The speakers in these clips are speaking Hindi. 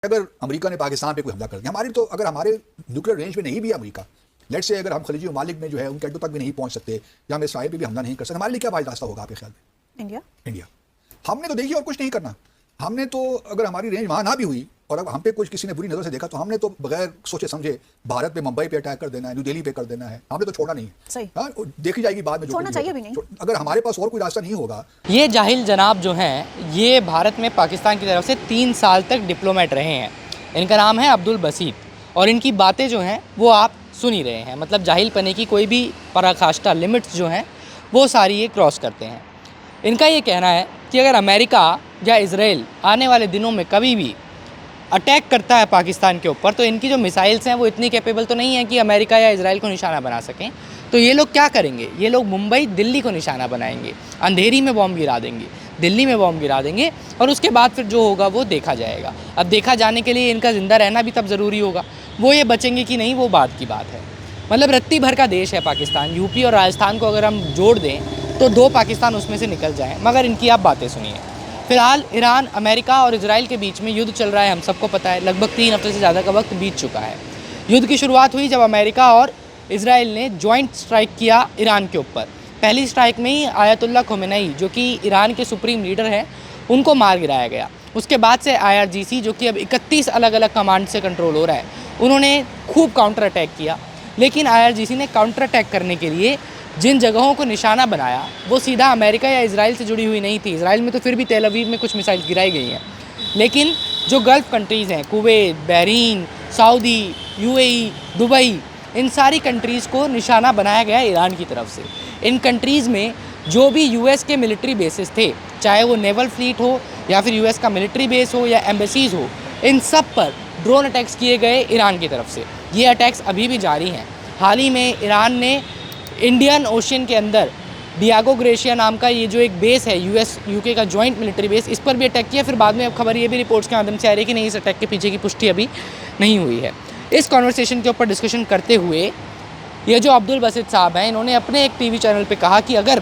अगर अमेरिका ने पाकिस्तान पे कोई हमला कर दिया, हमारी तो अगर हमारे न्यूक्लियर रेंज में नहीं भी है अमेरिका, लेट से अगर हम खलीजी ममालिक में जो है उनके अड्डों तक भी नहीं पहुंच सकते या हम इसराइल पे भी हमला नहीं कर सकते, हमारे लिए क्या वाहिद रास्ता होगा आपके ख्याल में? इंडिया। हमने तो देखिए और कुछ नहीं करना। हमने तो अगर हमारी रेंज वहां ना भी हुई और अब हम पे कुछ किसी ने बुरी नजर से देखा तो हमने तो बगैर सोचे समझे भारत पे, मुंबई पे अटैक कर देना है, न्यू दिल्ली पे कर देना है। हमने तो छोड़ना नहीं है। सही। हाँ, देखी जाएगी बाद में, छोड़ना चाहिए भी नहीं। अगर हमारे पास और कोई रास्ता नहीं होगा। ये जाहिल जनाब जो हैं ये भारत में पाकिस्तान की तरफ से 3 साल तक डिप्लोमेट रहे हैं। इनका नाम है अब्दुल बसीत और इनकी बातें जो हैं वो आप सुन ही रहे हैं। मतलब जाहिल पने की कोई भी पराकाष्ठा लिमिट्स जो हैं वो सारी ये क्रॉस करते हैं। इनका ये कहना है कि अगर अमेरिका या इज़राइल आने वाले दिनों में कभी भी अटैक करता है पाकिस्तान के ऊपर तो इनकी जो मिसाइल्स हैं वो इतनी कैपेबल तो नहीं है कि अमेरिका या इज़राइल को निशाना बना सकें। तो ये लोग क्या करेंगे, ये लोग मुंबई दिल्ली को निशाना बनाएंगे, अंधेरी में बॉम्ब गिरा देंगे, दिल्ली में बॉम्ब गिरा देंगे और उसके बाद फिर जो होगा वो देखा जाएगा। अब देखा जाने के लिए इनका ज़िंदा रहना भी तब ज़रूरी होगा, वो ये बचेंगे कि नहीं वो बात की बात है। मतलब रत्ती भर का देश है पाकिस्तान। यूपी और राजस्थान को अगर हम जोड़ दें तो 2 पाकिस्तान उसमें से निकल जाएँ। मगर इनकी आप बातें सुनिए। फिलहाल ईरान, अमेरिका और इजराइल के बीच में युद्ध चल रहा है, हम सबको पता है। लगभग 3 हफ्ते से ज़्यादा का वक्त बीत चुका है। युद्ध की शुरुआत हुई जब अमेरिका और इजराइल ने जॉइंट स्ट्राइक किया ईरान के ऊपर। पहली स्ट्राइक में ही आयतुल्ला खोमेनी जो कि ईरान के सुप्रीम लीडर हैं उनको मार गिराया गया। उसके बाद से IRGC जो कि अब 31 अलग अलग कमांड से कंट्रोल हो रहा है, उन्होंने खूब काउंटर अटैक किया। लेकिन IRGC ने काउंटर अटैक करने के लिए जिन जगहों को निशाना बनाया वो सीधा अमेरिका या इजराइल से जुड़ी हुई नहीं थी। इजराइल में तो फिर भी तेल अवीव में कुछ मिसाइल गिराई गई हैं, लेकिन जो गल्फ़ कंट्रीज़ हैं, Kuwait, Bahrain, Saudi, UAE, Dubai, इन सारी कंट्रीज़ को निशाना बनाया गया ईरान की तरफ से। इन कंट्रीज़ में जो भी US के मिलिट्री बेसिस थे, चाहे वो नेवल फ्लीट हो या फिर US का मिलिट्री बेस हो या एम्बेसीज़ हो, इन सब पर ड्रोन अटैक्स किए गए ईरान की तरफ से। ये अटैक्स अभी भी जारी हैं। हाल ही में ईरान ने इंडियन ओशन के अंदर डियागो ग्रेशिया नाम का ये जो एक बेस है US UK का जॉइंट मिलिट्री बेस, इस पर भी अटैक किया। फिर बाद में अब खबर ये भी रिपोर्ट्स के माध्यम से आ रही है कि नहीं, इस अटैक के पीछे की पुष्टि अभी नहीं हुई है। इस कॉन्वर्सेशन के ऊपर डिस्कशन करते हुए ये जो अब्दुल बसीत साहब हैं, इन्होंने अपने एक TV चैनल पे कहा कि अगर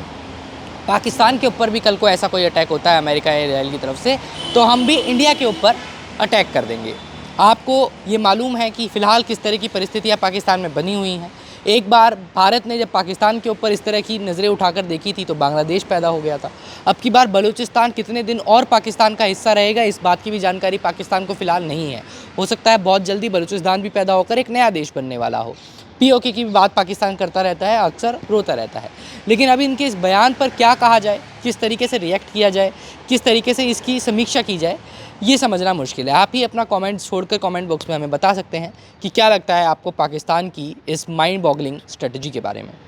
पाकिस्तान के ऊपर भी कल को ऐसा कोई अटैक होता है अमेरिका या इजराइल की तरफ से तो हम भी इंडिया के ऊपर अटैक कर देंगे। आपको ये मालूम है कि फ़िलहाल किस तरह की परिस्थितियाँ पाकिस्तान में बनी हुई हैं। एक बार भारत ने जब पाकिस्तान के ऊपर इस तरह की नज़रें उठाकर देखी थी तो बांग्लादेश पैदा हो गया था। अब की बार बलूचिस्तान कितने दिन और पाकिस्तान का हिस्सा रहेगा, इस बात की भी जानकारी पाकिस्तान को फ़िलहाल नहीं है। हो सकता है बहुत जल्दी बलूचिस्तान भी पैदा होकर एक नया देश बनने वाला हो। POK की भी बात पाकिस्तान करता रहता है, अक्सर रोता रहता है। लेकिन अभी इनके इस बयान पर क्या कहा जाए, किस तरीके से रिएक्ट किया जाए, किस तरीके से इसकी समीक्षा की जाए, ये समझना मुश्किल है। आप ही अपना कमेंट छोड़कर कमेंट बॉक्स में हमें बता सकते हैं कि क्या लगता है आपको पाकिस्तान की इस माइंड बॉगलिंग स्ट्रेटजी के बारे में।